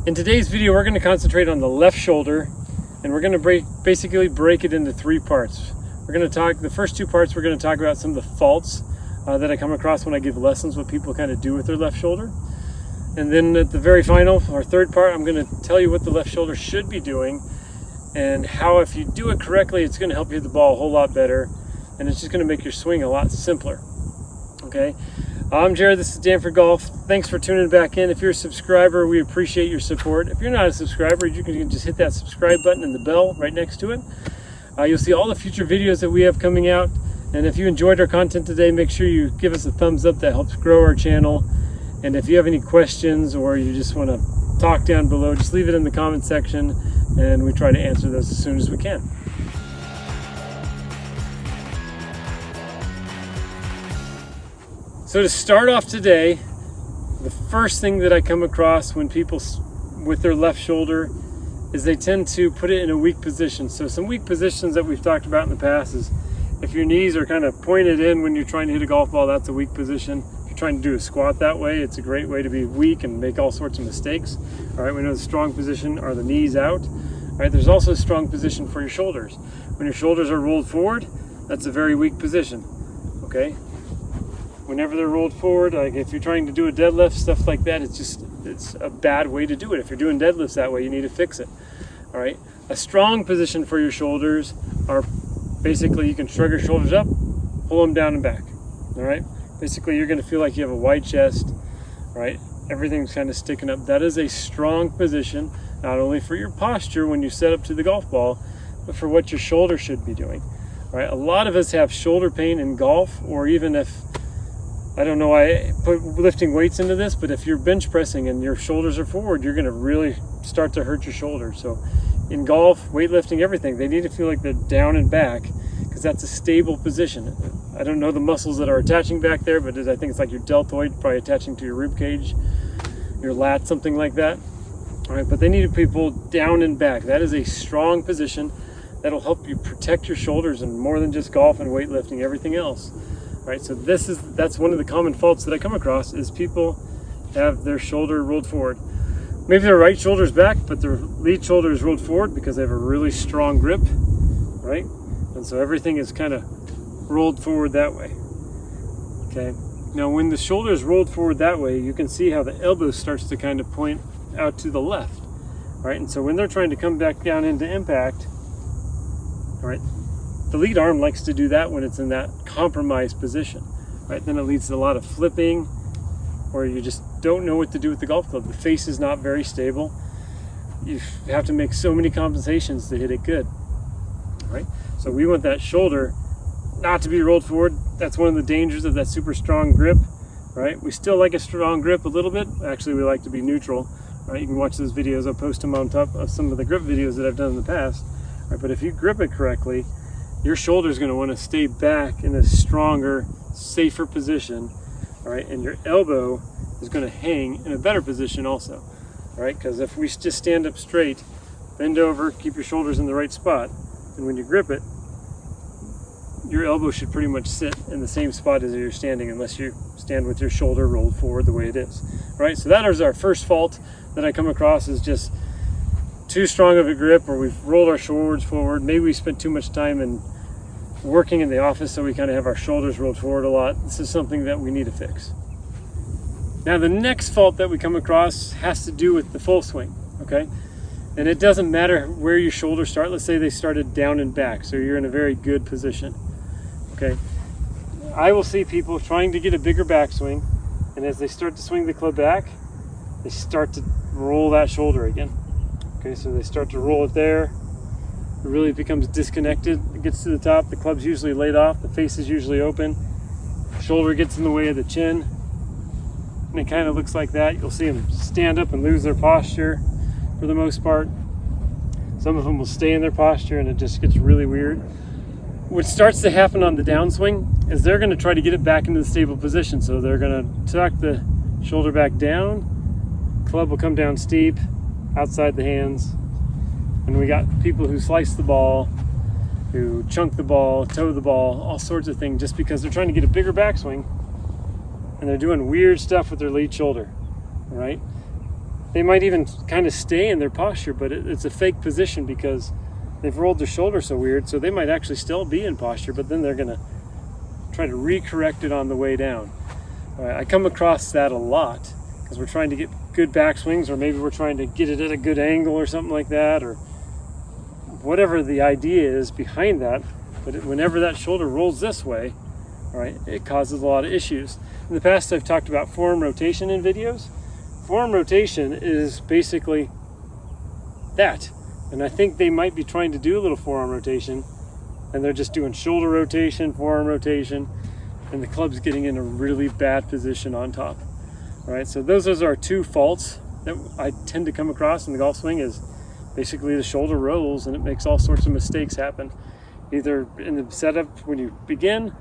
In today's video, we're going to concentrate on the left shoulder, and we're going to basically break it into three parts. We're going to talk, the first two parts, we're going to talk about some of the faults that I come across when I give lessons, what people kind of do with their left shoulder. And then at the very final, or third part, I'm going to tell you what the left shoulder should be doing and how, if you do it correctly, it's going to help you hit the ball a whole lot better, and it's just going to make your swing a lot simpler. Okay, I'm Jared, this is Danford Golf. Thanks for tuning back in. If you're a subscriber, we appreciate your support. If you're not a subscriber, you can just hit that subscribe button and the bell right next to it. You'll see all the future videos that we have coming out. And if you enjoyed our content today, make sure you give us a thumbs up. That helps grow our channel. And if you have any questions or you just want to talk down below, just leave it in the comment section and we try to answer those as soon as we can. So to start off today, the first thing that I come across when people with their left shoulder is they tend to put it in a weak position. So some weak positions that we've talked about in the past is if your knees are kind of pointed in when you're trying to hit a golf ball, that's a weak position. If you're trying to do a squat that way, it's a great way to be weak and make all sorts of mistakes. All right, we know the strong position are the knees out. All right, there's also a strong position for your shoulders. When your shoulders are rolled forward, that's a very weak position, okay? Whenever they're rolled forward, like if you're trying to do a deadlift, stuff like that, it's a bad way to do it. If you're doing deadlifts that way, you need to fix it. All right, a strong position for your shoulders are basically you can shrug your shoulders up, pull them down and back. All right, basically you're going to feel like you have a wide chest. All right, everything's kind of sticking up. That is a strong position, not only for your posture when you set up to the golf ball, but for what your shoulder should be doing. All right, a lot of us have shoulder pain in golf, or even if I don't know why I put lifting weights into this, but if you're bench pressing and your shoulders are forward, you're going to really start to hurt your shoulders. So in golf, weightlifting, everything, they need to feel like they're down and back because that's a stable position. I don't know the muscles that are attaching back there, but I think it's like your deltoid, probably attaching to your rib cage, your lat, something like that. All right, but they need to be pulled down and back. That is a strong position that'll help you protect your shoulders and more than just golf and weightlifting, everything else. Right, so that's one of the common faults that I come across is people have their shoulder rolled forward. Maybe their right shoulder's back, but their lead shoulder is rolled forward because they have a really strong grip, right? And so everything is kind of rolled forward that way. Okay. Now when the shoulder is rolled forward that way, you can see how the elbow starts to kind of point out to the left, right? And so when they're trying to come back down into impact, all right, the lead arm likes to do that when it's in that compromised position, right? Then it leads to a lot of flipping, or you just don't know what to do with the golf club. The face is not very stable. You have to make so many compensations to hit it good, right? So we want that shoulder not to be rolled forward. That's one of the dangers of that super strong grip, right? We still like a strong grip a little bit. Actually, we like to be neutral, right? You can watch those videos. I'll post them on top of some of the grip videos that I've done in the past, right? But if you grip it correctly, your shoulder is going to want to stay back in a stronger, safer position, all right? And your elbow is going to hang in a better position also, all right? Because if we just stand up straight, bend over, keep your shoulders in the right spot, and when you grip it, your elbow should pretty much sit in the same spot as you're standing, unless you stand with your shoulder rolled forward the way it is, right? So that is our first fault that I come across, is just too strong of a grip, or we've rolled our shoulders forward. Maybe we spent too much time in working in the office, so we kind of have our shoulders rolled forward a lot. This is something that we need to fix. Now the next fault that we come across has to do with the full swing, okay? And it doesn't matter where your shoulders start. Let's say they started down and back, so you're in a very good position, okay? I will see people trying to get a bigger backswing, and as they start to swing the club back, they start to roll that shoulder again. Okay, so they start to roll it there. It really becomes disconnected. It gets to the top, the club's usually laid off, the face is usually open, the shoulder gets in the way of the chin, and it kind of looks like that. You'll see them stand up and lose their posture for the most part. Some of them will stay in their posture and it just gets really weird. What starts to happen on the downswing is they're going to try to get it back into the stable position. So they're going to tuck the shoulder back down, club will come down steep, outside the hands. And we got people who slice the ball, who chunk the ball, toe the ball, all sorts of things just because they're trying to get a bigger backswing and they're doing weird stuff with their lead shoulder, right? they might even kind of stay in their posture, but it's a fake position because they've rolled their shoulder so weird. So they might actually still be in posture, but then they're gonna try to recorrect it on the way down. I come across that a lot because we're trying to get good backswings, or maybe we're trying to get it at a good angle or something like that, or whatever the idea is behind that. But whenever that shoulder rolls this way, all right, it causes a lot of issues. In the past, I've talked about forearm rotation in videos. Forearm rotation is basically that. And I think they might be trying to do a little forearm rotation, and they're just doing shoulder rotation, forearm rotation, and the club's getting in a really bad position on top. All right, so those are our two faults that I tend to come across in the golf swing, is basically the shoulder rolls and it makes all sorts of mistakes happen, either in the setup when you begin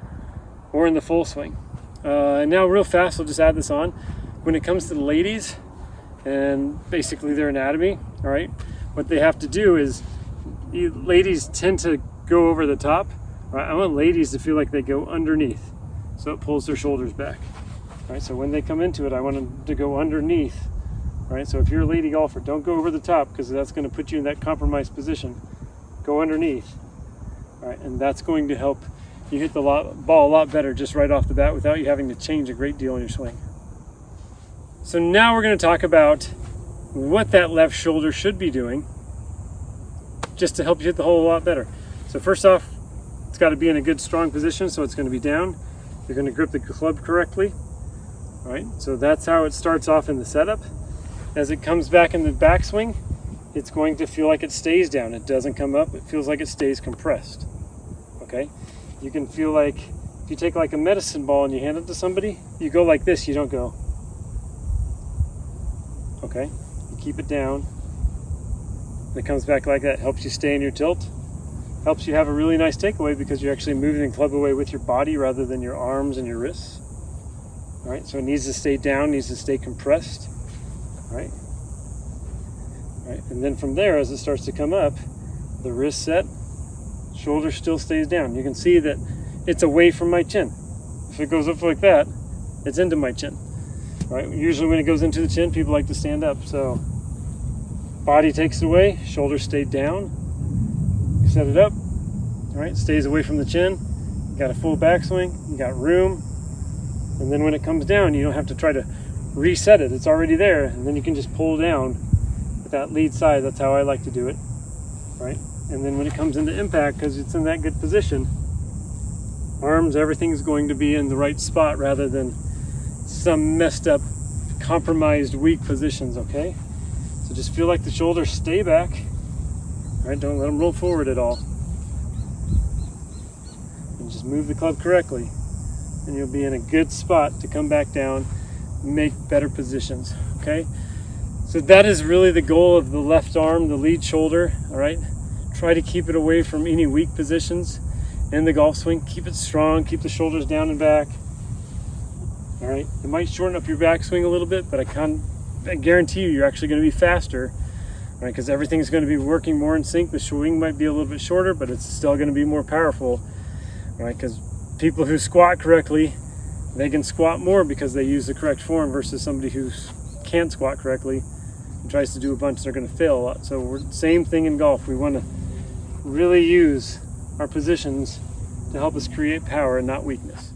or in the full swing. And now real fast, I'll just add this on. When it comes to the ladies and basically their anatomy, all right, what they have to do is, ladies tend to go over the top. All right, I want ladies to feel like they go underneath, so it pulls their shoulders back. All right, so when they come into it, I want them to go underneath. All right, so if you're a lady golfer, don't go over the top because that's going to put you in that compromised position. Go underneath. All right, and that's going to help you hit the ball a lot better just right off the bat without you having to change a great deal in your swing. So now we're going to talk about what that left shoulder should be doing just to help you hit the hole a lot better. So first off, it's got to be in a good strong position, so it's going to be down. You're going to grip the club correctly. All right, so that's how it starts off in the setup. As it comes back in the backswing, it's going to feel like it stays down. It doesn't come up, it feels like it stays compressed. Okay, you can feel like if you take like a medicine ball and you hand it to somebody, you go like this, you don't go. Okay, you keep it down. And it comes back like that, helps you stay in your tilt. Helps you have a really nice takeaway because you're actually moving the club away with your body rather than your arms and your wrists. All right, so it needs to stay down, needs to stay compressed. All right. All right, and then from there, as it starts to come up, the wrist set, shoulder still stays down. You can see that it's away from my chin. If it goes up like that, it's into my chin. All right, usually when it goes into the chin, people like to stand up. So body takes it away, shoulders stay down. You set it up, all right, stays away from the chin. You got a full backswing, you got room. And then when it comes down, you don't have to try to reset it. It's already there, and then you can just pull down with that lead side. That's how I like to do it, right? And then when it comes into impact, because it's in that good position, arms, everything's going to be in the right spot rather than some messed up, compromised, weak positions, okay? So just feel like the shoulders stay back, all right? Don't let them roll forward at all. And just move the club correctly, and you'll be in a good spot to come back down, make better positions, okay? So that is really the goal of the left arm, the lead shoulder, all right? Try to keep it away from any weak positions in the golf swing. Keep it strong, keep the shoulders down and back, all right? It might shorten up your backswing a little bit, but I guarantee you're actually gonna be faster, all right? Because everything's gonna be working more in sync. The swing might be a little bit shorter, but it's still gonna be more powerful, all right? Because people who squat correctly, they can squat more because they use the correct form versus somebody who can't squat correctly and tries to do a bunch, they're going to fail a lot. So same thing in golf. We want to really use our positions to help us create power and not weakness.